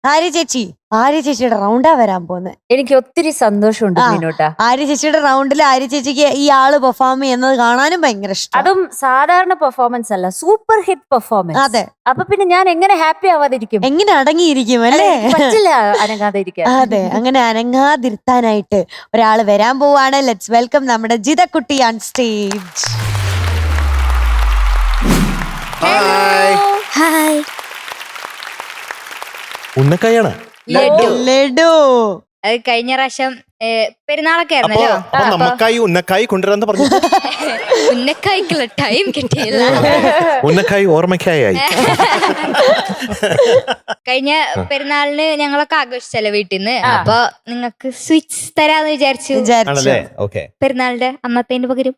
ആര്യ ചേച്ചിയുടെ റൗണ്ടാ വരാൻ പോകുന്നത്. എനിക്ക് ഒത്തിരി സന്തോഷമുണ്ട് മീനൂട്ടാ. ആര്യ ചേച്ചിയുടെ റൗണ്ടിൽ ആര്യ ചേച്ചിക്ക് ഈ ആള് പെർഫോം ചെയ്യുന്നത് കാണാനും ഭയങ്കര ഇഷ്ടം. അതും സാധാരണ പെർഫോമൻസ് അല്ല, സൂപ്പർ ഹിറ്റ് പെർഫോമൻസ്. അതെ. അപ്പൊ പിന്നെ ഞാൻ എങ്ങനെ ഹാപ്പി ആവാതിരിക്കും? എങ്ങനെ അടങ്ങിയിരിക്കും അല്ലേ? പറ്റില്ല അനങ്ങാതിരിക്കാൻ. അതെ, അങ്ങനെ അനങ്ങാതിരുത്താനായിട്ട് ഒരാള് വരാൻ പോവാണ്. ലെറ്റ്സ് വെൽക്കം നമ്മുടെ ജിതക്കുട്ടി ഓൺ സ്റ്റേജ്. ഹായ്. ഉന്നക്കായാണ് ലഡു. അത് കഴിഞ്ഞ പ്രാവശ്യം പെരുന്നാളൊക്കെ ആയിരുന്നല്ലോ. നമ്മക്കായി ഉന്നക്കായി കൊണ്ടുവരാന്ന് പറഞ്ഞു. ഉന്നക്കായ്ക്കുള്ള ടൈം കിട്ടിയില്ല. ഉന്നക്കായി ഓർമ്മക്കായി. കഴിഞ്ഞ പെരുന്നാളിന് ഞങ്ങളൊക്കെ ആഘോഷിച്ചല്ലോ വീട്ടിൽ നിന്ന്. അപ്പൊ നിങ്ങൾക്ക് സ്വീറ്റ്സ് തരാന്ന് വിചാരിച്ചു. പെരുന്നാളിന്റെ അന്നത്തേന്റെ പകരം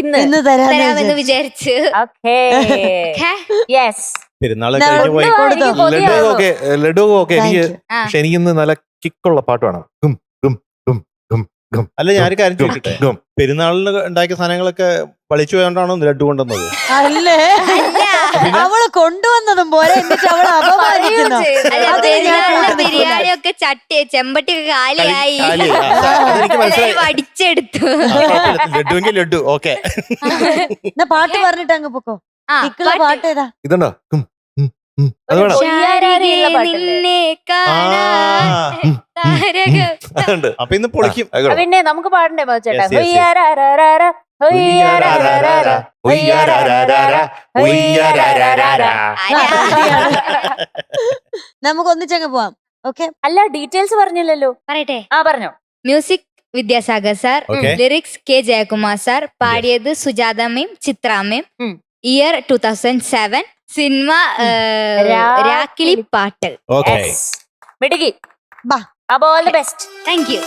ഇന്ന് തരാമെന്ന് വിചാരിച്ചു. പെരുന്നാൾ കഴിഞ്ഞു പോയി. ലഡു ഒക്കെ എനിക്ക്, പക്ഷെ എനിക്കിന്ന് നല്ല കിക്കുള്ള പാട്ട് വേണം. അല്ല, ഞാനൊരു കാര്യം ചോദിക്കട്ടെ, പെരുന്നാളിന് ഉണ്ടാക്കിയ സാധനങ്ങളൊക്കെ വളിച്ചു പോയോണ്ടാണോ ലഡു കൊണ്ടുവന്നത്? അല്ലേ, അവള് കൊണ്ടുവന്നതും പോലെ ബിരിയാണി ഒക്കെ ചെമ്പട്ടി ഒക്കെ കാലിയായി അടിച്ചെടുത്തു. ലഡുവെങ്കിൽ ലഡു. ഓക്കെ, പാട്ട് പറഞ്ഞിട്ട് അങ്ങ് പൊക്കോ. പാട്ട് ഏതാ? ഇതുണ്ടോ? അപ്പൊ ഇന്ന് പൊളിക്കും. പിന്നെ നമുക്ക് പാടണ്ടേ ചേട്ടാ? നമുക്ക് ഒന്നിച്ചങ്ങ് പോവാം. ഓക്കെ, അല്ല ഡീറ്റെയിൽസ് പറഞ്ഞില്ലല്ലോ. പറയട്ടെ? പറഞ്ഞോ. Music Vidyasagar sir, lyrics K Jayakumar sir, പാടിയത് സുജാത മേം, ചിത്ര മേം. ഇയർ 2007. സിനിമ രാക്കിളി പാട്ട്. മിടുക്കി. അപ്പൊ all the best. Thank you.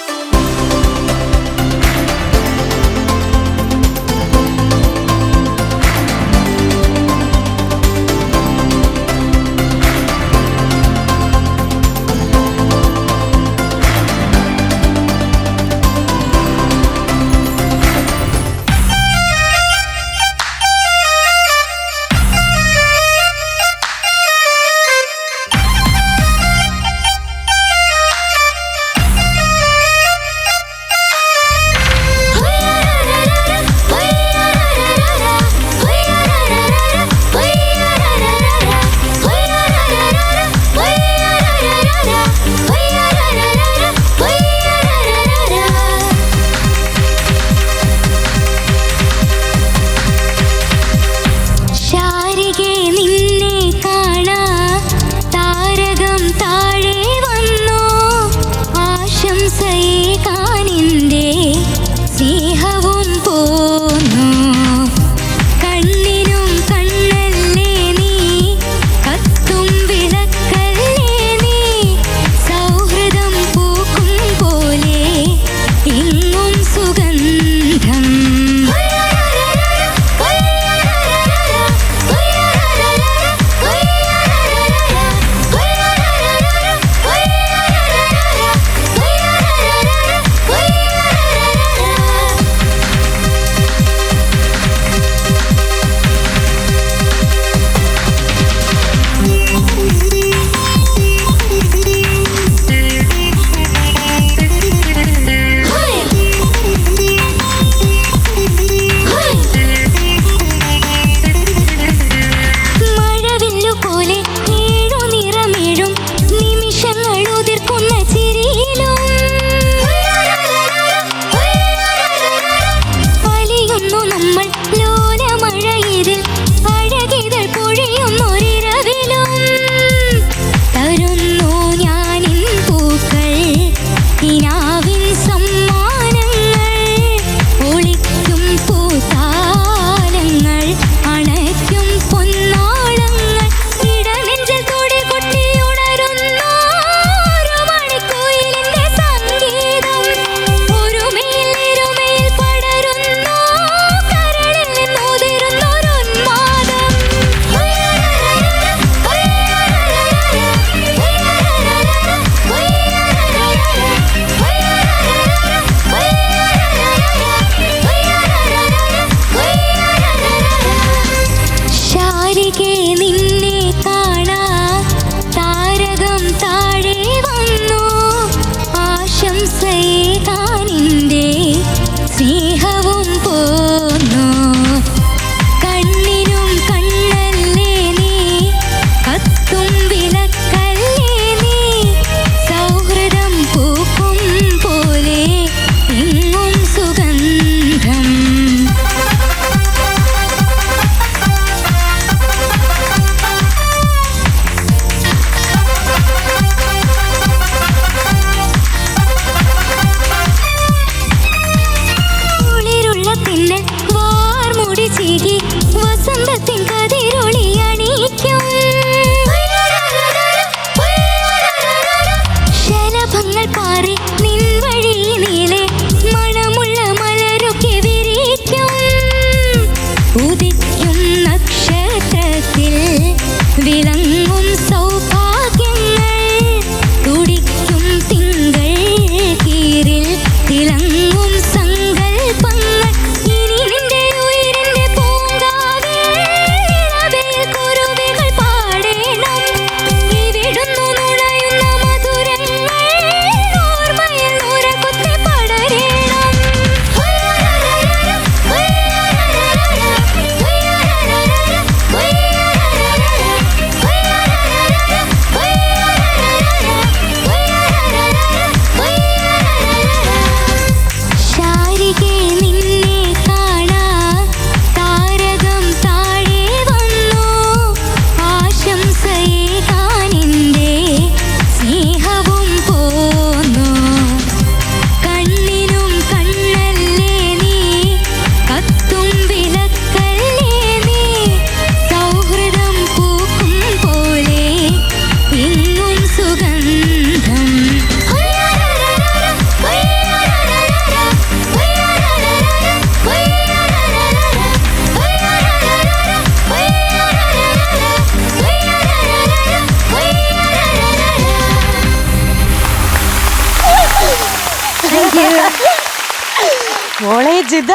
മോളെ ജിത,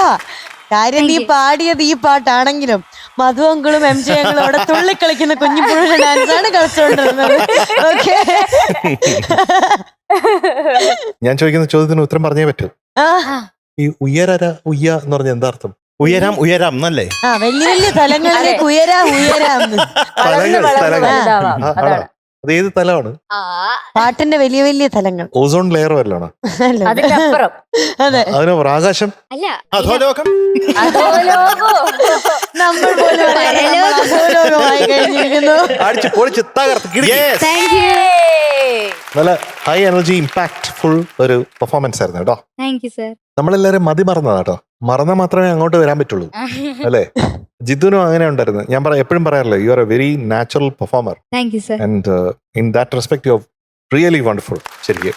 കാര്യം നീ പാടിയത് ഈ പാട്ടാണെങ്കിലും മധുവങ്കളും എം ജെ അങ്കളും അവിടെ തുള്ളിക്കളിക്കുന്ന കുഞ്ഞിപ്പുഴ ഡാൻസാണ് കളിച്ചുകൊണ്ടിരുന്നത്. ഓക്കെ, ഞാൻ ചോദിക്കുന്ന ചോദ്യത്തിന് ഉത്തരം പറഞ്ഞേ പറ്റൂ. ഈ ഉയരര ഉയ്യ എന്ന് പറഞ്ഞ എന്താ അർത്ഥം? ഉയരാം ഉയരാം എന്നല്ലേ? ആ, വലിയ വലിയ തലങ്ങളിലേക്ക് ഉയരാം. അത് ഏത് തലമാണ്? പാട്ടിന്റെ വലിയ വലിയ തലങ്ങൾ. ഓസോൺ ലെയർ വല്ലാണ്. അതിനപ്പുറം അതെ, അതിന് ആകാശം, അല്ല, അധോലോകം. നമ്മൾ പോലും അധോലോകമായി കഴിഞ്ഞിരിക്കുന്നു. അടിച്ച് പൊളിച്ച് തകർത്ത് Yes. താങ്ക് യു, നല്ല ഹൈ എനർജി ഇമ്പാക്ട് ഫുൾ ഒരു പെർഫോമൻസ് ആയിരുന്നു കേട്ടോ. Thank you sir. നമ്മളെല്ലാരും മതി മറന്നതാ കേട്ടോ. മറന്നാൽ മാത്രമേ അങ്ങോട്ട് വരാൻ പറ്റുള്ളൂ അല്ലേ? ജിത്തുനും അങ്ങനെ ഉണ്ടായിരുന്നു. ഞാൻ എപ്പോഴും പറയാറില്ലേ, you are A very natural performer thank you sir. And in that respect you are really wonderful. ശരിക്കും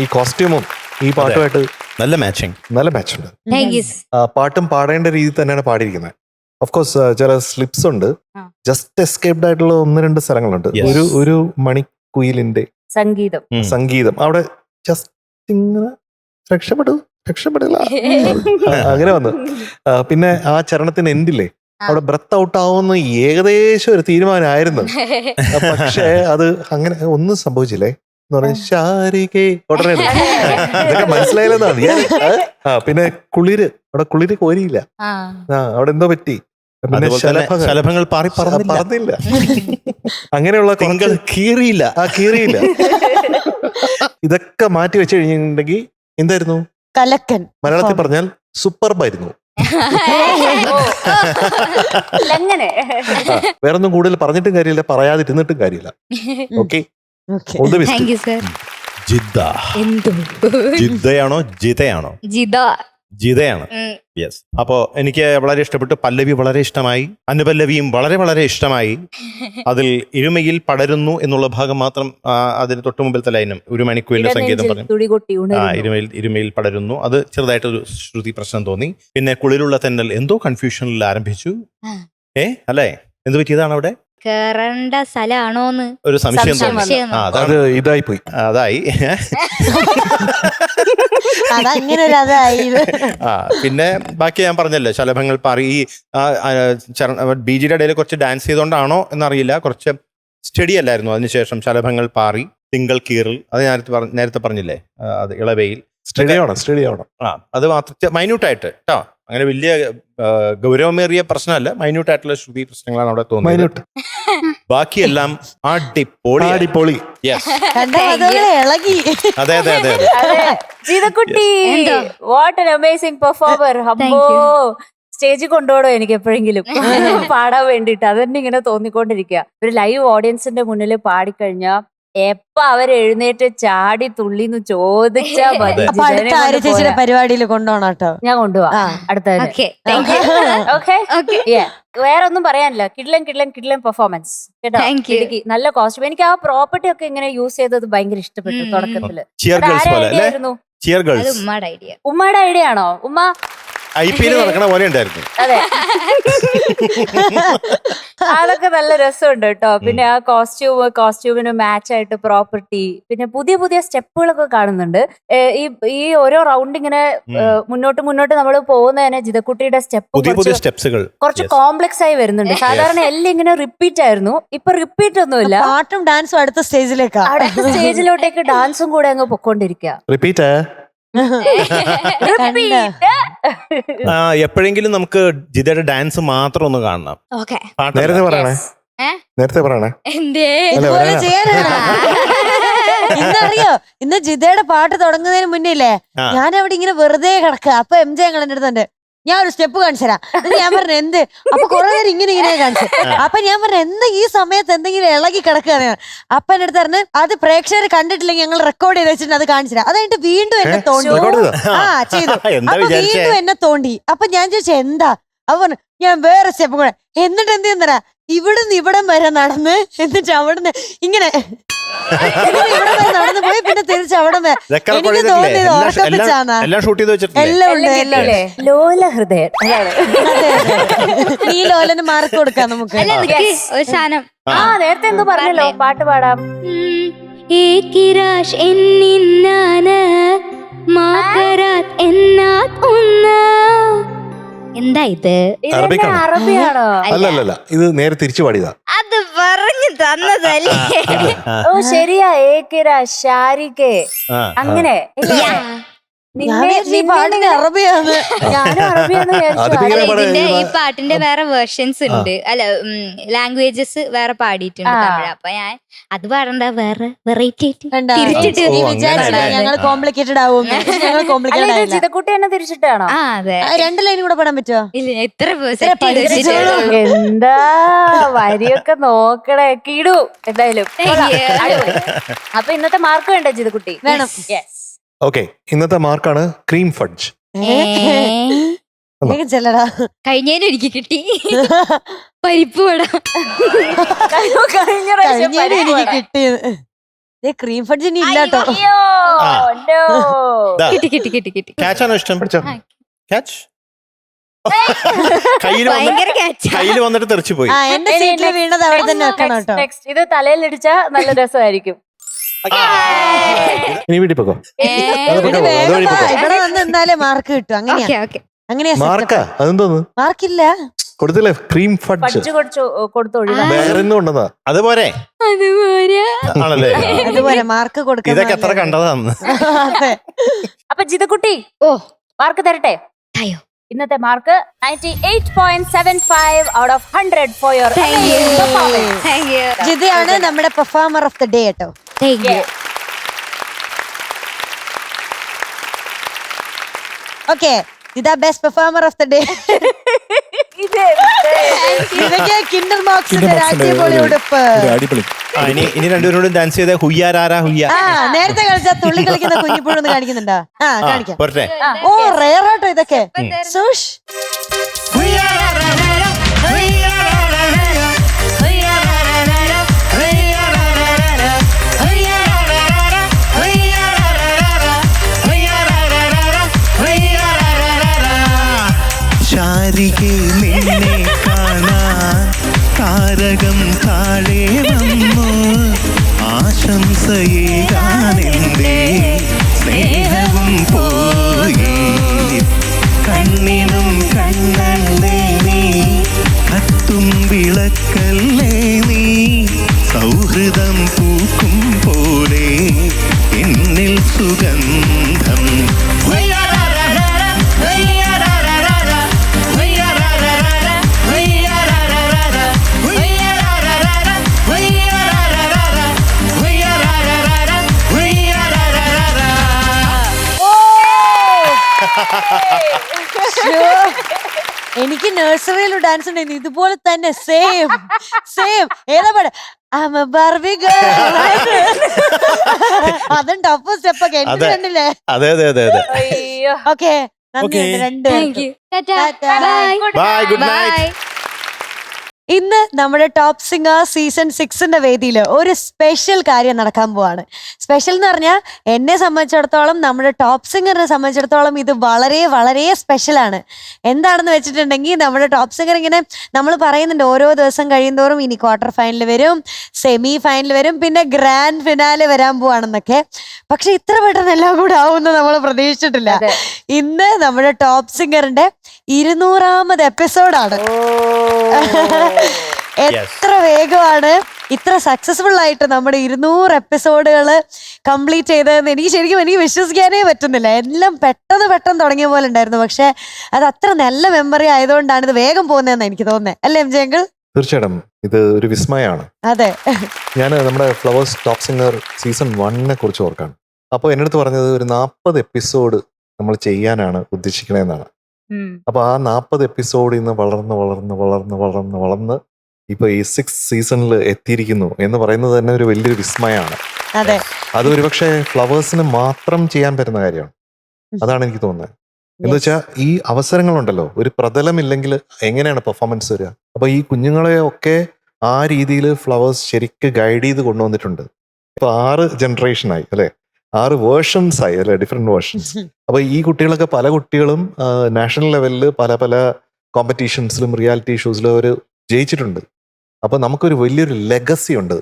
ഈ കോസ്റ്റ്യൂമും ഈ പാട്ടുമായിട്ട് നല്ല മാച്ചിങ്. നല്ല മാച്ച് ഉണ്ട്. Thank you. പാട്ടും പാടേണ്ട രീതിയിൽ തന്നെയാണ് പാടിയിരിക്കുന്നത്. ഓഫ് കോഴ്സ് ചില സ്ലിപ്സ് ഉണ്ട്, ആ. ജസ്റ്റ് എസ്കേപ്ഡ് ആയിട്ടുള്ള 1-2 സ്ഥലങ്ങളുണ്ട്. Yes. ഒരു മണിക്കുയിലിന്റെ സംഗീതം സംഗീതം അവിടെ ജസ്റ്റ് ഇങ്ങനെ രക്ഷപ്പെടില്ല അങ്ങനെ വന്നു. പിന്നെ ആ ചരണത്തിന് എൻഡില്ലേ, അവിടെ ബ്രത്ത് ഔട്ട് ആവുമെന്ന് ഏകദേശം ഒരു തീരുമാനമായിരുന്നു. പക്ഷേ അത് അങ്ങനെ ഒന്നും സംഭവിച്ചില്ലേ എന്ന് പറഞ്ഞ ശാരികേ ഉടനെ ഇതൊക്കെ മനസ്സിലായില്ലെന്നാണ് ഞാൻ. പിന്നെ കുളിര് കോരിയില്ല. അവിടെ എന്തോ പറ്റി. പിന്നെ ശലഭങ്ങൾ പാറി പറന്നില്ല. അങ്ങനെയുള്ള തിങ്കൾ കീറിയില്ല. കീറിയില്ല. ഇതൊക്കെ മാറ്റി വെച്ച് കഴിഞ്ഞിട്ടുണ്ടെങ്കിൽ എന്തായിരുന്നു? കലക്കൻ. മലയാളത്തിൽ പറഞ്ഞാൽ സൂപ്പർബായിരുന്നു. അങ്ങനെ വേറൊന്നും കൂടുതൽ പറഞ്ഞിട്ടും കാര്യമില്ല, പറയാതിരുന്നിട്ടും കാര്യമില്ല. Okay, thank you sir. Jeddah. എന്തോ ജിദ്ദയാണോ ജിതയാണോ? ജിത. ജിതയാണ്. യെസ്. അപ്പോ എനിക്ക് വളരെ ഇഷ്ടപ്പെട്ടു. പല്ലവി വളരെ ഇഷ്ടമായി, അനുപല്ലവിയും വളരെ വളരെ ഇഷ്ടമായി. അതിൽ ഇരുമയിൽ പടരുന്നു എന്നുള്ള ഭാഗം മാത്രം, അതിന് തൊട്ട് മുമ്പിലത്തെ ലൈനും ഒരു മണിക്കൂറിന്റെ സംഗീതം പറഞ്ഞു. ഇരുമയിൽ പടരുന്നു, അത് ചെറുതായിട്ടൊരു ശ്രുതി പ്രശ്നം തോന്നി. പിന്നെ കുളിരുള്ള തെന്നൽ എന്തോ കൺഫ്യൂഷനിൽ ആരംഭിച്ചു. അല്ലേ, എന്ത് പറ്റിയതാണ് അവിടെ? കേറേണ്ട സ്ഥലമാണോന്ന് ഒരു സംശയം തോന്നി. അത് ഇതായി പോയി. അതായി. പിന്നെ ബാക്കി ഞാൻ പറഞ്ഞല്ലോ, ശലഭങ്ങൾ പാറി. ഈ ബിജിയുടെ ഇടയിൽ കുറച്ച് ഡാൻസ് ചെയ്തോണ്ടാണോ എന്നറിയില്ല, കുറച്ച് സ്റ്റഡി അല്ലായിരുന്നു. അതിനുശേഷം ശലഭങ്ങൾ പാറി, തിങ്കൾ കീറൽ, അത് നേരത്തെ പറഞ്ഞില്ലേ, അത് ഇളവയിൽ സ്റ്റഡി ആവണം. അത് മാത്രം മൈന്യൂട്ടായിട്ട് കേട്ടോ. അങ്ങനെ വലിയ ഗൗരവമേറിയ പ്രശ്നമല്ല, മൈന്യൂട്ടായിട്ടുള്ള ശ്രുതി പ്രശ്നങ്ങളാണ് അവിടെ തോന്നുന്നത്. ബാക്കിയെല്ലാം അടിപൊളി. അതെ അതെ അതെ. ജിതക്കുട്ടി, വാട്ട് ആൻ അമേസിംഗ് പെർഫോമർ. അപ്പോ സ്റ്റേജിൽ കൊണ്ടുപോകണോ എനിക്ക് എപ്പോഴെങ്കിലും പാടാൻ വേണ്ടിട്ട്. അതെന്നെ ഇങ്ങനെ തോന്നിക്കൊണ്ടിരിക്കുക. ഒരു ലൈവ് ഓഡിയൻസിന്റെ മുന്നിൽ പാടിക്കഴിഞ്ഞാ എപ്പ അവര് എഴുന്നേറ്റ് ചാടി തുള്ളിന്ന് ചോദിച്ചാ മതി. പരിപാടിയിൽ കൊണ്ടുപോകണം കേട്ടോ. ഞാൻ കൊണ്ടുപോവാ അടുത്ത. വേറെ ഒന്നും പറയാനില്ല. കിഡ്ലൻ പെർഫോമൻസ് കേട്ടോ. നല്ല കോസ്റ്റ്യൂം. എനിക്ക് ആ പ്രോപ്പർട്ടി ഒക്കെ ഇങ്ങനെ യൂസ് ചെയ്തത് ഭയങ്കര ഇഷ്ടപ്പെട്ടു തുടക്കത്തില്. ഉമ്മയുടെ ഐഡിയ ആണോ? ഉമ്മ IPL നടക്കണ പോലെ ഉണ്ടായിരുന്നു. അതെ, അതൊക്കെ നല്ല രസമുണ്ട് കേട്ടോ. പിന്നെ ആ കോസ്റ്റ്യൂമിന് മാച്ച് ആയിട്ട് പ്രോപ്പർട്ടി, പിന്നെ പുതിയ പുതിയ സ്റ്റെപ്പുകളൊക്കെ കാണുന്നുണ്ട്. ഈ ഓരോ റൗണ്ട് ഇങ്ങനെ മുന്നോട്ട് നമ്മൾ പോകുന്നതിന് ജിതക്കുട്ടിയുടെ സ്റ്റെപ്പുകൾ കുറച്ച് കോംപ്ലക്സ് ആയി വരുന്നുണ്ട്. സാധാരണ എല്ലാം ഇങ്ങനെ റിപ്പീറ്റ് ആയിരുന്നു, ഇപ്പൊ റിപ്പീറ്റ് ഒന്നുമില്ല. പാട്ടും ഡാൻസും അടുത്ത സ്റ്റേജിലോട്ടേക്ക് ഡാൻസും കൂടെ അങ്ങ് പൊക്കോണ്ടിരിക്കുക. എപ്പോഴെങ്കിലും നമുക്ക് ജിതയുടെ ഡാൻസ് മാത്രം ഒന്ന് കാണണം. നേരത്തെ പറയണേ. ഇന്നറിയോ, ഇന്ന് ജിതയുടെ പാട്ട് തുടങ്ങുന്നതിന് മുന്നേ ഞാൻ അവിടെ ഇങ്ങനെ വെറുതെ കിടക്കുക. അപ്പൊ MJ ഞങ്ങൾ എന്റെ അടുത്തുണ്ട്, ഞാൻ ഒരു സ്റ്റെപ്പ് കാണിച്ചു തരാം. ഞാൻ പറഞ്ഞു എന്ത്? അപ്പൊ കുറെ നേരം ഇങ്ങനെ കാണിച്ചു. അപ്പൊ ഞാൻ പറഞ്ഞു എന്താ ഈ സമയത്ത് എന്തെങ്കിലും ഇളകി കിടക്കുകയാണ്. അപ്പൊ എന്റെ അടുത്ത് പറഞ്ഞു അത് പ്രേക്ഷകർ കണ്ടിട്ടില്ലെങ്കിൽ ഞങ്ങൾ റെക്കോർഡ് ചെയ്ത് വെച്ചിട്ട് അത് കാണിച്ചു തരാം. അത് കഴിഞ്ഞിട്ട് വീണ്ടും എന്നെ തോണ്ടി ചെയ്തു. അപ്പൊ വീണ്ടും എന്നെ തോണ്ടി. അപ്പൊ ഞാൻ ചോദിച്ചു എന്താ? അപ്പൊ പറഞ്ഞു ഞാൻ വേറെ സ്റ്റെപ്പ് കൂടെ. എന്നിട്ട് എന്ത് ചെയ്യുന്നരാ, ഇവിടുന്ന് ഇവിടം വരെ നടന്ന്, എന്നിട്ട് അവിടുന്ന് ഇങ്ങനെ ഇവിടെ നടന്നു പോയി, പിന്നെ തിരിച്ച് അവിടെ എനിക്ക് തോന്നിയത് ഉറക്കപ്പിച്ചാന്നാ. എല്ലാം ഉണ്ട്. ലോല ഹൃദയം. ഈ ലോലന് മാർക്ക് കൊടുക്കാം നമുക്ക്. ഒരു സാധനം നേരത്തെ എന്തോ പറഞ്ഞല്ലോ, പാട്ട് പാടാം. ഏകിരാഷ് എന്നിന്നാന മാകരാ ഇത് ഇതെന്താ അറബിക്കാണോ? അറബിയാണോ? അല്ല ഇത് നേരെ തിരിച്ചു പാടിയതാ. അത് പറഞ്ഞു തന്നതല്ലേ. ഓ ശരിയാ, ഏകര ഷാരികെ അങ്ങനെ ഇല്ലേ? ഞാൻ വിചാരിച്ചു ഈ പാട്ടിന് അറബിയാണ്. ഞാനും അറബിയാന്ന് അതിപ്പോ വിചാരിച്ചു. ഇങ്ങനെ പാടാ- ഇതിന്റെ ഈ പാട്ടിന്റെ വേറെ വേർഷൻസ് ഉണ്ട്, അല്ല ലാംഗ്വേജസ് വേറെ പാടിയിട്ടുണ്ട് തമിഴ്. അപ്പൊ ഞാൻ അത് പാടണ്ട, വേറെ വെറൈറ്റി ആയിട്ട് കണ്ടാ? തിരിച്ചിട്ട്. നീ ഓ, വിചാരിച്ചില്ല അങ്ങനെയല്ലേ? ഞങ്ങൾ കോംപ്ലിക്കേറ്റഡ് ആവും. ഞങ്ങൾ അല്ല, കോംപ്ലിക്കേറ്റഡ് ഇത് ആയില്ല. ചിതക്കുട്ടി തന്നെ തിരിച്ചിട്ടാണോ? ആ അതെ. രണ്ട് ലൈനും കൂടെ പാടാൻ പറ്റുമോ? ഇല്ല, എത്ര set ചെയ്ത് പഠിപ്പിച്ചോളൂ. വെച്ചിട്ടുണ്ട്. എന്താ വരിയൊക്കെ നോക്കണേ, കിടു എന്തായാലും. Thank you. അടിപൊളി. അപ്പൊ ഇന്നത്തെ മാർക്ക് വേണ്ട ചിതക്കുട്ടി? വേണം. Yes. ഓക്കെ, ഇന്നത്തെ മാർക്കാണ് ക്രീം ഫഡ്ജ്. വേഗം ചെല്ലടാ. കഴിഞ്ഞതിന് എനിക്ക് കിട്ടി പരിപ്പ് വട. കഴിഞ്ഞ പ്രാവശ്യം കഴിഞ്ഞേരം എനിക്ക് പരിപ്പ് വട. കിട്ടിയത് ക്രീം ഫഡ്ജ് ഇനി ഇല്ലാട്ടോ. അയ്യോ, no. കിട്ടി. ക്യാച്ചാണോ ഇഷ്ടം? പഠിച്ചോ? ക്യാച്ച് കയ്യിൽ ഭയങ്കര catch ആ. കയ്യിൽ വന്നിട്ട് തെറിച്ചു പോയി. എന്റെ സീറ്റിൽ വീണത് അവിടെ തന്നെ വെക്കണം കേട്ടോ. Next. ഇത് തലയിലിടിച്ച നല്ല രസമായിരിക്കും. ഇനി വീട്ടിൽ പോക്കോ. അത് ഇത് പൊക്കോ, വേഗം അതുവഴി വാ, പൊക്കോ. ഇവിടെ വന്ന് എന്നാലേ മാർക്ക് കിട്ടും. അങ്ങനെയാ Okay. അങ്ങനെയാ മാർക്കാ അതെന്തോന്ന് മാർക്കില്ല. കൊടുത്തില്ലേ? ക്രീം ഫഡ്ജ് പഠിച്ചു കൊടുത്തു ഒഴിവാ. വേറെ കൊണ്ടതാ. അതുപോലെ അതുപോലെ ആണല്ലേ? അതുപോലെ മാർക്ക് കൊടുക്കണം. ഇതൊക്കെ എത്ര കണ്ടതാന്ന്. അതെ. അപ്പൊ ജിതക്കുട്ടി ഓ മാർക്ക് തരട്ടെ. അയ്യോ ഇന്നത്തെ mark 98.75 out of 100 for your Thank you. amazing performance. Thank you. ജിതയാണ് നമ്മുടെ പെർഫോമർ ഓഫ് ദ ഡേ കേട്ടോ. Thank you. ഓക്കെ, ഇതാ best performer of the day. ഇതൊക്കെ കിൻഡർ ബോക്സിന്റെ അടിപൊളി ഉടുപ്പ്. അടിപൊളി. ഇനി രണ്ടുപേരോടും ഡാൻസ് ചെയ്ത ഹുയ്യാരാ ഹുയ്യ. ആ നേരത്തെ കളിച്ച തുള്ളി കളിക്കുന്ന കുഞ്ഞിപ്പുഴൊന്ന് കാണിക്കുന്നുണ്ടോ? ആ കാണിക്കാം. പോരട്ടെ. ഓ റേർ ആട്ടോ ഇതൊക്കെ. സുഷ് ശാരികെ നിന്നെ കാണാൻ താരകം താഴെ വന്നു ആശംസയേകാനെന്റെ സ്നേഹവും പോയി കണ്ണിനും കണ്ണല്ലേ നീ കത്തും വിളക്കല്ലേ നീ സൗഹൃദം പൂക്കും പോലെ എന്നിൽ സുഗന്ധം എനിക്ക് നഴ്സറിയിൽ ഡാൻസ് ഉണ്ടായിരുന്നു ഇതുപോലെ തന്നെ സെയിം ഏതാ പാട് I'm a Barbie girl. അതും ടഫ് സ്റ്റെപ്പ് ഒക്കെ എനിക്ക് അതെ. കണ്ടില്ലേ? അതെ. അയ്യോ. ഓക്കെ നന്ദി Okay. രണ്ട് Thank you. Tata. Tata. Bye. Bye, good night. Bye. ഇന്ന് നമ്മുടെ ടോപ്പ് സിംഗർ സീസൺ 6ന്റെ വേദിയിൽ ഒരു സ്പെഷ്യൽ കാര്യം നടക്കാൻ പോവാണ്. സ്പെഷ്യൽ എന്ന് പറഞ്ഞാൽ എന്നെ സംബന്ധിച്ചിടത്തോളം നമ്മുടെ ടോപ്പ് സിംഗറിനെ സംബന്ധിച്ചിടത്തോളം ഇത് വളരെ വളരെ സ്പെഷ്യലാണ്. എന്താണെന്ന് വെച്ചിട്ടുണ്ടെങ്കിൽ നമ്മുടെ ടോപ്പ് സിംഗർ ഇങ്ങനെ നമ്മൾ പറയുന്നുണ്ട് ഓരോ ദിവസം കഴിയുന്തോറും ഇനി ക്വാർട്ടർ ഫൈനൽ വരും, സെമി ഫൈനൽ വരും, പിന്നെ ഗ്രാൻഡ് ഫിനാലെ വരാൻ പോവാണെന്നൊക്കെ. പക്ഷെ ഇത്ര പെട്ടെന്ന് എല്ലാം കൂടെ ആവുമെന്ന് നമ്മൾ പ്രതീക്ഷിച്ചിട്ടില്ല. ഇന്ന് നമ്മുടെ ടോപ്പ് സിംഗറിന്റെ 200ാമത് എപ്പിസോഡാണ്. എത്ര വേഗമാണ് ഇത്ര സക്സസ്ഫുൾ ആയിട്ട് നമ്മുടെ 200 എപ്പിസോഡുകൾ കംപ്ലീറ്റ് ചെയ്തതെന്ന് എനിക്ക് വിശ്വസിക്കാനേ പറ്റുന്നില്ല. എല്ലാം പെട്ടെന്ന് തുടങ്ങിയ പോലെ ഉണ്ടായിരുന്നു. പക്ഷെ അത് അത്ര നല്ല മെമ്മറി ആയതുകൊണ്ടാണ് ഇത് വേഗം പോകുന്നതെന്ന് എനിക്ക് തോന്നുന്നത്. അല്ലേ എം ജെ അങ്കിൾ? തീർച്ചയായിട്ടും ഇത് ഒരു വിസ്മയമാണ്. അതെ. ഞാൻ നമ്മുടെ ഫ്ലവേഴ്സ് ടോപ്പ് സിംഗർ സീസൺ 1 കുറിച്ച് ഓർക്കാണ്. അപ്പോൾ എൻ്റെ അടുത്ത് പറഞ്ഞത് ഒരു 40 എപ്പിസോഡ് നമ്മൾ ചെയ്യാനാണ് ഉദ്ദേശിക്കണതെന്നാണ്. അപ്പൊ ആ 40 എപ്പിസോഡിൽ നിന്ന് വളർന്ന് ഇപ്പൊ ഈ 6 സീസണിൽ എത്തിയിരിക്കുന്നു എന്ന് പറയുന്നത് തന്നെ ഒരു വലിയൊരു വിസ്മയമാണ്. അതെ. അത് ഒരുപക്ഷെ ഫ്ലവേഴ്സിന് മാത്രം ചെയ്യാൻ പറ്റുന്ന കാര്യമാണ്. അതാണ് എനിക്ക് തോന്നുന്നത്. എന്ന് വെച്ചാൽ ഈ അവസരങ്ങളുണ്ടല്ലോ, ഒരു പ്രതലമില്ലെങ്കിൽ എങ്ങനെയാണ് പെർഫോമൻസ് വരിക? അപ്പൊ ഈ കുഞ്ഞുങ്ങളെ ഒക്കെ ആ രീതിയിൽ ഫ്ലവേഴ്സ് ശരിക്ക് ഗൈഡ് ചെയ്ത് കൊണ്ടുവന്നിട്ടുണ്ട്. ഇപ്പൊ 6 ജനറേഷനായി അല്ലെ, 6 വേർഷൻസ് ആയി അല്ലെ, ഡിഫറെന്റ് വേർഷൻസ്. അപ്പൊ ഈ കുട്ടികളൊക്കെ പല കുട്ടികളും നാഷണൽ ലെവലിൽ പല കോമ്പറ്റീഷൻസിലും റിയാലിറ്റി ഷോസിലും അവർ ജയിച്ചിട്ടുണ്ട്. അപ്പൊ നമുക്കൊരു വലിയൊരു ലെഗസി ഉണ്ട്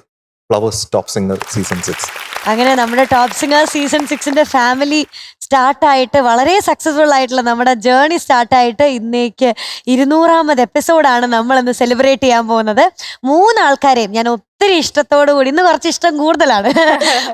ഫ്ലവേഴ്സ് ടോപ്പ് സിംഗർ സീസൺ 6. അങ്ങനെ നമ്മുടെ ടോപ്പ് സിംഗർ സീസൺ 6ന്റെ ഫാമിലി സ്റ്റാർട്ടായിട്ട് വളരെ സക്സസ്ഫുൾ ആയിട്ടുള്ള നമ്മുടെ ജേർണി സ്റ്റാർട്ടായിട്ട് ഇന്നേക്ക് 200ാമത് എപ്പിസോഡാണ് നമ്മൾ ഇന്ന് സെലിബ്രേറ്റ് ചെയ്യാൻ പോകുന്നത്. 3 ആൾക്കാരെയും ഞാൻ ഒത്തിരി ഇഷ്ടത്തോടു കൂടി, ഇന്ന് കുറച്ച് ഇഷ്ടം കൂടുതലാണ്,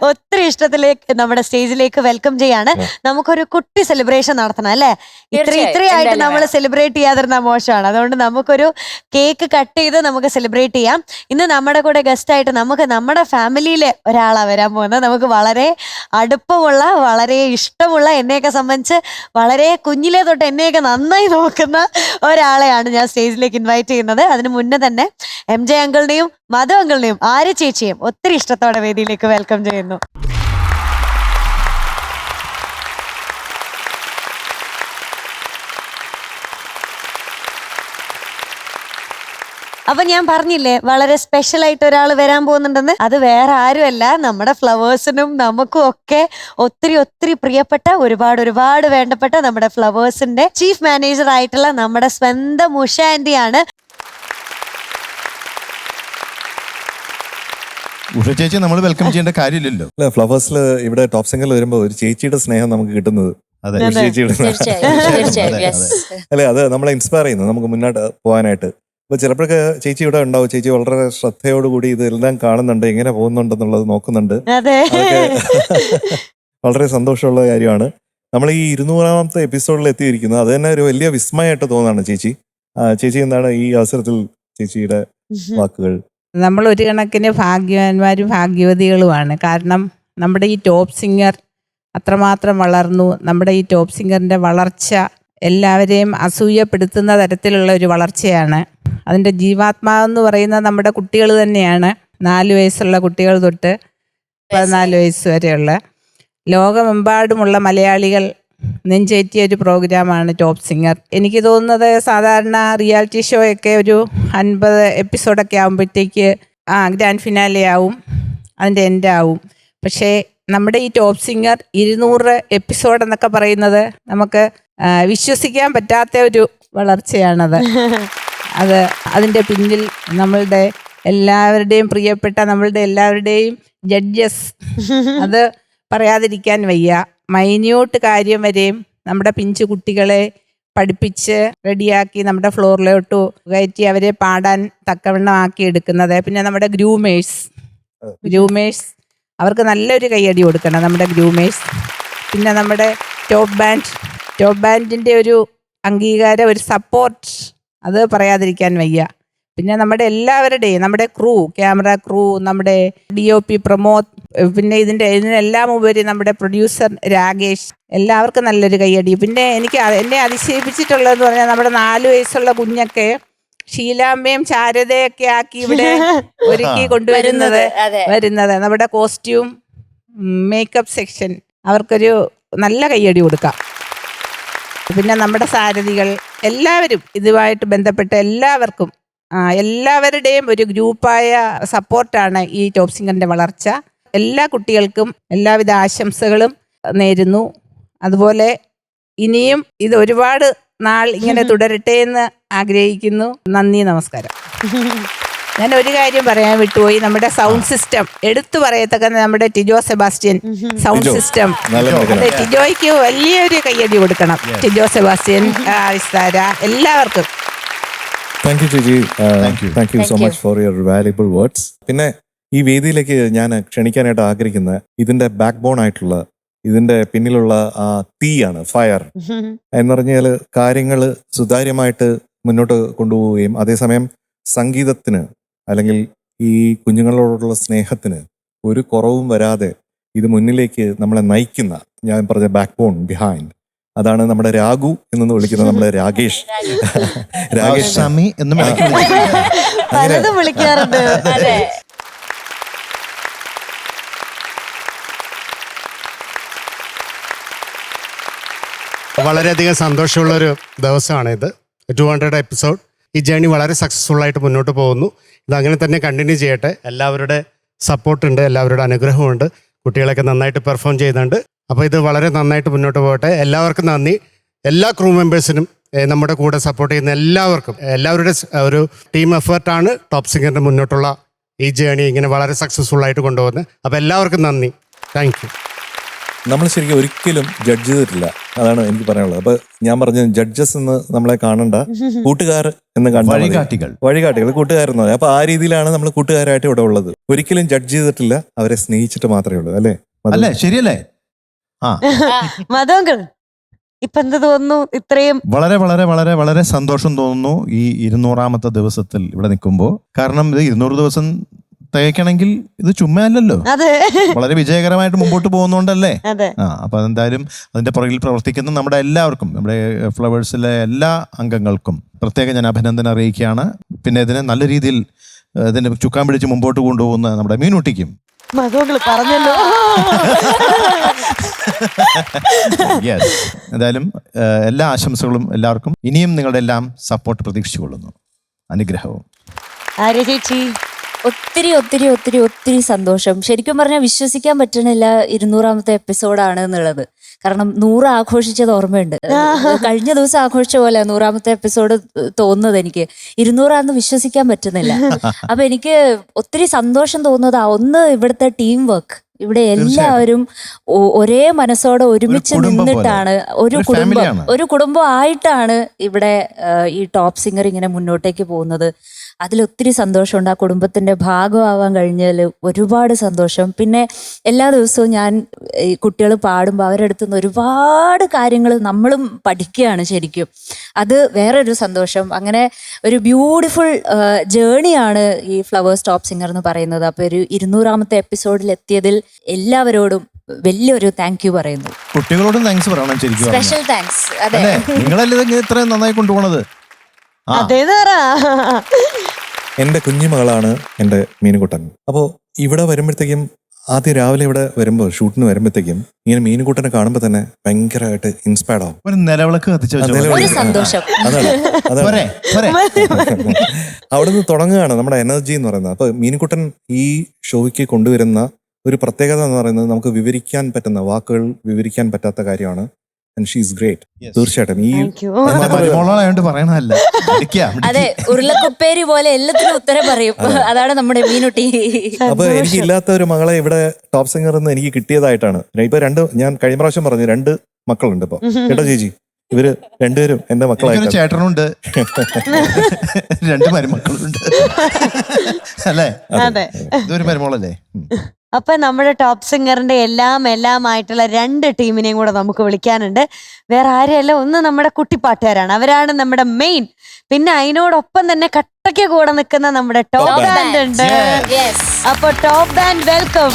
ഒത്തിരി ഇഷ്ടത്തിലേക്ക് നമ്മുടെ സ്റ്റേജിലേക്ക് വെൽക്കം ചെയ്യാണ്. നമുക്കൊരു കുട്ടി സെലിബ്രേഷൻ നടത്തണം അല്ലേ? ഇത്രയായിട്ട് നമ്മൾ സെലിബ്രേറ്റ് ചെയ്യാതിരുന്ന മോശമാണ്. അതുകൊണ്ട് നമുക്കൊരു കേക്ക് കട്ട് ചെയ്ത് നമുക്ക് സെലിബ്രേറ്റ് ചെയ്യാം. ഇന്ന് നമ്മുടെ കൂടെ ഗസ്റ്റ് ആയിട്ട് നമുക്ക് നമ്മുടെ ഫാമിലിയിലെ ഒരാളാണ് വരാൻ പോകുന്നത്. നമുക്ക് വളരെ അടുപ്പമുള്ള, വളരെ ഇഷ്ടമുള്ള, എന്നെയൊക്കെ സംബന്ധിച്ച് വളരെ കുഞ്ഞിലേ തൊട്ട് എന്നെയൊക്കെ നന്നായി നോക്കുന്ന ഒരാളെയാണ് ഞാൻ സ്റ്റേജിലേക്ക് ഇൻവൈറ്റ് ചെയ്യുന്നത്. അതിന് മുന്നേ തന്നെ MJ അങ്കിളിനെയും മധു അങ്കിളിനെയും ആര്യ ചേച്ചിയും ഒത്തിരി ഇഷ്ടത്തോടെ വേദിയിലേക്ക് വെൽക്കം ചെയ്യുന്നു. അപ്പൊ ഞാൻ പറഞ്ഞില്ലേ വളരെ സ്പെഷ്യൽ ആയിട്ട് ഒരാൾ വരാൻ പോകുന്നുണ്ടെന്ന്. അത് വേറെ ആരുമല്ല, നമ്മുടെ ഫ്ലവേഴ്സിനും നമുക്കും ഒക്കെ ഒത്തിരി പ്രിയപ്പെട്ട, ഒരുപാട് വേണ്ടപ്പെട്ട നമ്മുടെ ഫ്ലവേഴ്സിന്റെ ചീഫ് മാനേജർ ആയിട്ടുള്ള നമ്മുടെ സ്വന്തം ഉഷ ആന്റിയാണ്. ഉഷ ചേച്ചി നമ്മൾ വെൽക്കം ചെയ്യേണ്ട കാര്യമില്ലല്ലോ. അല്ല, ഫ്ലവേഴ്സിൽ ഇവിടെ ടോപ്പ് സിംഗറിൽ വരുമ്പോ ഒരു ചേച്ചിയുടെ സ്നേഹം നമുക്ക് കിട്ടുന്നത്. അതെ, ഉഷ ചേച്ചിയുടെ അല്ലെ, അത് നമ്മളെ ഇൻസ്പയർ ചെയ്യുന്നത് നമുക്ക് മുന്നോട്ട് പോകാനായിട്ട്. അപ്പൊ ചിലപ്പോഴൊക്കെ ചേച്ചി ഇവിടെ ഉണ്ടാവും. ചേച്ചി വളരെ ശ്രദ്ധയോടുകൂടി ഇതെല്ലാം കാണുന്നുണ്ട്, എങ്ങനെ പോകുന്നുണ്ടെന്നുള്ളത് നോക്കുന്നുണ്ട്. അതൊക്കെ വളരെ സന്തോഷമുള്ള കാര്യമാണ്. നമ്മൾ ഈ 200ാമത്തെ എപ്പിസോഡിൽ എത്തിയിരിക്കുന്നത് അത് തന്നെ ഒരു വലിയ വിസ്മയമായിട്ട് തോന്നുകയാണ്. ചേച്ചി എന്താണ് ഈ അവസരത്തിൽ ചേച്ചിയുടെ വാക്കുകൾ? നമ്മൾ ഒരു കണക്കിന് ഭാഗ്യവാന്മാരും ഭാഗ്യവതികളുമാണ്. കാരണം നമ്മുടെ ഈ ടോപ്പ് സിംഗർ അത്രമാത്രം വളർന്നു. നമ്മുടെ ഈ ടോപ്പ് സിംഗറിൻ്റെ വളർച്ച എല്ലാവരെയും അസൂയപ്പെടുത്തുന്ന തരത്തിലുള്ള ഒരു വളർച്ചയാണ്. അതിൻ്റെ ജീവാത്മാവെന്ന് പറയുന്നത് നമ്മുടെ കുട്ടികൾ തന്നെയാണ്. 4 വയസ്സുള്ള കുട്ടികൾ തൊട്ട് 14 വയസ്സ് വരെയുള്ള ലോകമെമ്പാടുമുള്ള മലയാളികൾ നെഞ്ചേറ്റിയ ഒരു പ്രോഗ്രാമാണ് ടോപ്പ് സിംഗർ. എനിക്ക് തോന്നുന്നത് സാധാരണ റിയാലിറ്റി ഷോ ഒക്കെ ഒരു 50 എപ്പിസോഡൊക്കെ ആകുമ്പോഴത്തേക്ക് ഗ്രാൻഡ് ഫിനാലെ ആവും, അതിൻ്റെ എൻഡ് ആവും. പക്ഷേ നമ്മുടെ ഈ ടോപ്പ് സിംഗർ 200 എപ്പിസോഡ് എന്നൊക്കെ പറയുന്നത് നമുക്ക് വിശ്വസിക്കാൻ പറ്റാത്ത ഒരു വളർച്ചയാണത്. അതിൻ്റെ പിന്നിൽ നമ്മളുടെ എല്ലാവരുടെയും പ്രിയപ്പെട്ട നമ്മളുടെ എല്ലാവരുടെയും ജഡ്ജസ്, അത് പറയാതിരിക്കാൻ വയ്യ. മൈന്യൂട്ട് കാര്യം വരെയും നമ്മുടെ പിഞ്ചു കുട്ടികളെ പഠിപ്പിച്ച് റെഡിയാക്കി നമ്മുടെ ഫ്ലോറിലോട്ട് കയറ്റി അവരെ പാടാൻ തക്കവണ്ണം ആക്കി എടുക്കുന്നത്. പിന്നെ നമ്മുടെ ഗ്രൂമേഴ്സ് അവർക്ക് നല്ലൊരു കൈയടി കൊടുക്കണം, നമ്മുടെ ഗ്രൂമേഴ്സ്. പിന്നെ നമ്മുടെ ടോപ്പ് ബാൻഡിൻ്റെ ഒരു അംഗീകാരം, ഒരു സപ്പോർട്ട്, അത് പറയാതിരിക്കാൻ വയ്യ. പിന്നെ നമ്മുടെ എല്ലാവരുടെയും, നമ്മുടെ ക്രൂ, ക്യാമറ ക്രൂ, നമ്മുടെ DOP പ്രമോദ്, പിന്നെ ഇതിനെല്ലാം ഉപരി നമ്മുടെ പ്രൊഡ്യൂസർ രാകേഷ്, എല്ലാവർക്കും നല്ലൊരു കൈയടി. പിന്നെ എന്നെ അതിശയിപ്പിച്ചിട്ടുള്ളതെന്ന് പറഞ്ഞാൽ നമ്മുടെ 4 വയസ്സുള്ള കുഞ്ഞൊക്കെ ഷീലാമ്മയും ചാരതയൊക്കെ ആക്കി ഇവിടെ ഒരുക്കി കൊണ്ടുവരുന്നത് നമ്മുടെ കോസ്റ്റ്യൂം മേക്കപ്പ് സെക്ഷൻ, അവർക്കൊരു നല്ല കൈയടി കൊടുക്കാം. പിന്നെ നമ്മുടെ സാരഥികൾ എല്ലാവരും, ഇതുമായിട്ട് ബന്ധപ്പെട്ട എല്ലാവരുടെയും ഒരു ഗ്രൂപ്പായ സപ്പോർട്ടാണ് ഈ ടോപ്പ് സിംഗറിന്റെ വളർച്ച. എല്ലാ കുട്ടികൾക്കും എല്ലാവിധ ആശംസകളും നേരുന്നു. അതുപോലെ ഇനിയും ഇത് ഒരുപാട് നാൾ ഇങ്ങനെ തുടരട്ടെ എന്ന് ആഗ്രഹിക്കുന്നു. നന്ദി, നമസ്കാരം. ഞാൻ ഒരു കാര്യം പറയാൻ വിട്ടുപോയി. നമ്മുടെ സൗണ്ട് സിസ്റ്റം എടുത്തു പറയത്തക്ക നമ്മുടെ ടിജോ സെബാസ്റ്റ്യൻ സൗണ്ട് സിസ്റ്റം, അതെ, ടിജോയ്ക്ക് വലിയൊരു കയ്യടി കൊടുക്കണം. ടിജോ സെബാസ്റ്റ്യൻ, വിസ്താര, എല്ലാവർക്കും താങ്ക് യു ചേച്ചി. Thank you so much for your valuable words. പിന്നെ ഈ വേദിയിലേക്ക് ഞാൻ ക്ഷണിക്കാനായിട്ട് ആഗ്രഹിക്കുന്ന ഇതിന്റെ ബാക്ക് ബോൺ ആയിട്ടുള്ള, ഇതിന്റെ പിന്നിലുള്ള ആ തീയാണ്, ഫയർ എന്ന് പറഞ്ഞാൽ കാര്യങ്ങൾ സുതാര്യമായിട്ട് മുന്നോട്ട് കൊണ്ടുപോവുകയും അതേസമയം സംഗീതത്തിന് അല്ലെങ്കിൽ ഈ കുഞ്ഞുങ്ങളോടുള്ള സ്നേഹത്തിന് ഒരു കുറവും വരാതെ ഇത് മുന്നിലേക്ക് നമ്മളെ നയിക്കുന്ന, ഞാൻ പറഞ്ഞ ബാക്ക് ബോൺ ബിഹൈൻഡ്, അതാണ് നമ്മുടെ രാഘു എന്ന് വിളിക്കുന്നത് നമ്മുടെ രാകേഷ്. എന്ന് വിളിക്കാറുണ്ട്. വളരെയധികം സന്തോഷമുള്ളൊരു ദിവസമാണ് ഇത്. 200 എപ്പിസോഡ്. ഈ ജേണി വളരെ സക്സസ്ഫുൾ ആയിട്ട് മുന്നോട്ട് പോകുന്നു. ഇതങ്ങനെ തന്നെ കണ്ടിന്യൂ ചെയ്യട്ടെ. എല്ലാവരുടെ സപ്പോർട്ടുണ്ട്, എല്ലാവരുടെ അനുഗ്രഹമുണ്ട്. കുട്ടികളൊക്കെ നന്നായിട്ട് പെർഫോം ചെയ്യുന്നുണ്ട്. അപ്പോൾ ഇത് വളരെ നന്നായിട്ട് മുന്നോട്ട് പോകട്ടെ. എല്ലാവർക്കും നന്ദി. എല്ലാ ക്രൂ മെമ്പേഴ്സിനും, നമ്മുടെ കൂടെ സപ്പോർട്ട് ചെയ്യുന്ന എല്ലാവരുടെ ഒരു ടീം എഫേർട്ടാണ് ടോപ്പ് സിംഗറിന്റെ മുന്നോട്ടുള്ള ഈ ജേണി ഇങ്ങനെ വളരെ സക്സസ്ഫുൾ ആയിട്ട് കൊണ്ടുപോകുന്നത്. അപ്പോൾ എല്ലാവർക്കും നന്ദി. Thank you. നമ്മൾ ശരിക്കും ഒരിക്കലും ജഡ്ജ് ചെയ്തിട്ടില്ല, അതാണ് എനിക്ക് പറയാനുള്ളത്. അപ്പൊ ഞാൻ പറഞ്ഞു ജഡ്ജസ് എന്ന് നമ്മളെ കാണണ്ട, കൂട്ടുകാർ എന്ന് കണ്ടാൽ മതി. വഴികാട്ടികൾ കൂട്ടുകാരെന്ന് പറയാം. അപ്പൊ ആ രീതിയിലാണ് നമ്മൾ കൂട്ടുകാരായിട്ട് ഇവിടെ ഉള്ളത്. ഒരിക്കലും ജഡ്ജ് ചെയ്തിട്ടില്ല, അവരെ സ്നേഹിച്ചിട്ട് മാത്രമേ ഉള്ളൂ. അല്ലേ അല്ലേ? ശരിയല്ലേ? ആ, മധുങ്കൾ ഇപ്പൊ എന്ത് തോന്നുന്നു? ഇത്രയും വളരെ വളരെ വളരെ വളരെ സന്തോഷം തോന്നുന്നു ഈ 200ാമത്തെ ദിവസത്തിൽ ഇവിടെ നിൽക്കുമ്പോൾ. കാരണം ഇത് 200 ദിവസം തയ്ക്കണമെങ്കിൽ ഇത് ചുമ്മാ അല്ലല്ലോ, അതെ വളരെ വിജയകരമായിട്ട് മുമ്പോട്ട് പോകുന്നോണ്ടല്ലേ. അതെ. അപ്പൊ അതെന്തായാലും അതിന്റെ പുറകിൽ പ്രവർത്തിക്കുന്ന നമ്മുടെ എല്ലാവർക്കും, നമ്മുടെ ഫ്ലവേഴ്സിലെ എല്ലാ അംഗങ്ങൾക്കും പ്രത്യേകം ഞാൻ അഭിനന്ദനം അറിയിക്കുകയാണ്. പിന്നെ ഇതിനെ നല്ല രീതിയിൽ ഇതിനെ ചുക്കാൻ പിടിച്ച് മുമ്പോട്ട് കൊണ്ടുപോകുന്ന നമ്മുടെ മീനുട്ടിക്കും. മധുങ്കൾ പറഞ്ഞല്ലോ. യെസ്, എന്തായാലും എല്ലാ ആശംസകളും എല്ലാവർക്കും. ഇനിയും നിങ്ങളുടെ എല്ലാം സപ്പോർട്ട് പ്രതീക്ഷിച്ചുകൊള്ളുന്നു. അനുഗ്രഹവും. ആര്യ ചേച്ചി ഒത്തിരി ഒത്തിരി ഒത്തിരി ഒത്തിരി സന്തോഷം. ശരിക്കും പറഞ്ഞാൽ വിശ്വസിക്കാൻ പറ്റണില്ല 200ാമത്തെ എപ്പിസോഡാണ് എന്നുള്ളത്. കാരണം 100 ആഘോഷിച്ചത് ഓർമ്മയുണ്ട്. കഴിഞ്ഞ ദിവസം ആഘോഷിച്ച പോലെ 100ാമത്തെ എപ്പിസോഡ് തോന്നുന്നത് എനിക്ക്. 200ആണെന്ന് വിശ്വസിക്കാൻ പറ്റുന്നില്ല. അപ്പൊ എനിക്ക് ഒത്തിരി സന്തോഷം തോന്നുന്നത് ഒന്ന് ഇവിടുത്തെ ടീം വർക്ക്. ഇവിടെ എല്ലാവരും ഒരേ മനസ്സോടെ ഒരുമിച്ച് നിന്നിട്ടാണ്, ഒരു കുടുംബം ആയിട്ടാണ് ഇവിടെ ഈ ടോപ്പ് സിംഗർ ഇങ്ങനെ മുന്നോട്ടേക്ക് പോകുന്നത്. അതിലൊത്തിരി സന്തോഷമുണ്ട്. ആ കുടുംബത്തിന്റെ ഭാഗമാവാൻ കഴിഞ്ഞതിൽ ഒരുപാട് സന്തോഷം. പിന്നെ എല്ലാ ദിവസവും ഞാൻ ഈ കുട്ടികൾ പാടുമ്പോൾ അവരുടെ അടുത്ത് നിന്ന് ഒരുപാട് കാര്യങ്ങൾ നമ്മളും പഠിക്കുകയാണ് ശരിക്കും. അത് വേറൊരു സന്തോഷം. അങ്ങനെ ഒരു ബ്യൂട്ടിഫുൾ ജേണിയാണ് ഈ ഫ്ലവേഴ്സ് ടോപ്പ് സിംഗർ എന്ന് പറയുന്നത്. അപ്പോൾ ഒരു 200ാമത്തെ എപ്പിസോഡിൽ എത്തിയതിൽ എല്ലാവരോടും വലിയൊരു താങ്ക് യു പറയുന്നു. കുട്ടികളോടും താങ്ക്സ് പറയണം ശരിക്കും. Special thanks. അതെ, നിങ്ങളല്ലേ ഇങ്ങനെ ഇത്രയും നന്നായി കൊണ്ടുപോണത്. എൻ്റെ കുഞ്ഞുമകളാണ് എൻ്റെ മീനുകുട്ടൻ. അപ്പോൾ ഇവിടെ വരുമ്പോഴത്തേക്കും ആദ്യം രാവിലെ ഇവിടെ വരുമ്പോൾ ഷൂട്ടിന് വരുമ്പോഴത്തേക്കും ഇങ്ങനെ മീനുകുട്ടനെ കാണുമ്പോൾ തന്നെ ഭയങ്കരമായിട്ട് ഇൻസ്പയർഡ് ആവും. ഒരു നിലവിളക്ക് കത്തിച്ചു ഒരു സന്തോഷം. അതാണ് അവിടെ നിന്ന് തുടങ്ങുകയാണ് നമ്മുടെ എനർജി എന്ന് പറയുന്നത്. അപ്പൊ മീനുകുട്ടൻ ഈ ഷോയ്ക്ക് കൊണ്ടുവരുന്ന ഒരു പ്രത്യേകത എന്ന് പറയുന്നത് നമുക്ക് വിവരിക്കാൻ പറ്റുന്ന, വാക്കുകൾ വിവരിക്കാൻ പറ്റാത്ത കാര്യമാണ്. And she is great. തീർച്ചയായിട്ടും ഈ പറയണല്ല. അതെ, ഉരുളക്കുപ്പേരി പോലെ എല്ലാത്തിനും ഉത്തരം പറയും. അതാണ് നമ്മുടെ മീനുട്ടി. അപ്പൊ എനിക്ക് ഇല്ലാത്ത ഒരു മകളെ ഇവിടെ ടോപ്പ് സിംഗർ എന്ന് എനിക്ക് കിട്ടിയതായിട്ടാണ്. ഇപ്പൊ ഞാൻ കഴിഞ്ഞ പ്രാവശ്യം പറഞ്ഞു 2 മക്കളുണ്ട് ഇപ്പൊ. കേട്ടോ ചേച്ചി, ഇവര് രണ്ടുപേരും എന്റെ മക്കളായിട്ട്. ചേട്ടനുണ്ട്, 2 മരുമക്കളുണ്ട് അല്ലേ? ഇതൊരു മരുമോളല്ലേ? അപ്പൊ നമ്മുടെ ടോപ്പ് സിംഗറിന്റെ എല്ലാമായിട്ടുള്ള 2 ടീമിനെയും കൂടെ നമുക്ക് വിളിക്കാനുണ്ട്. വേറെ ആരെയല്ല, ഒന്ന് നമ്മുടെ കുട്ടിപ്പാട്ടുകാരാണ്. അവരാണ് നമ്മുടെ മെയിൻ. പിന്നെ അതിനോടൊപ്പം തന്നെ കട്ടയ്ക്ക് കൂടെ നിൽക്കുന്ന നമ്മുടെ ടോപ്പ് ബാൻഡ് ഉണ്ട്. അപ്പൊ ടോപ്പ് ബാൻഡ് വെൽക്കം.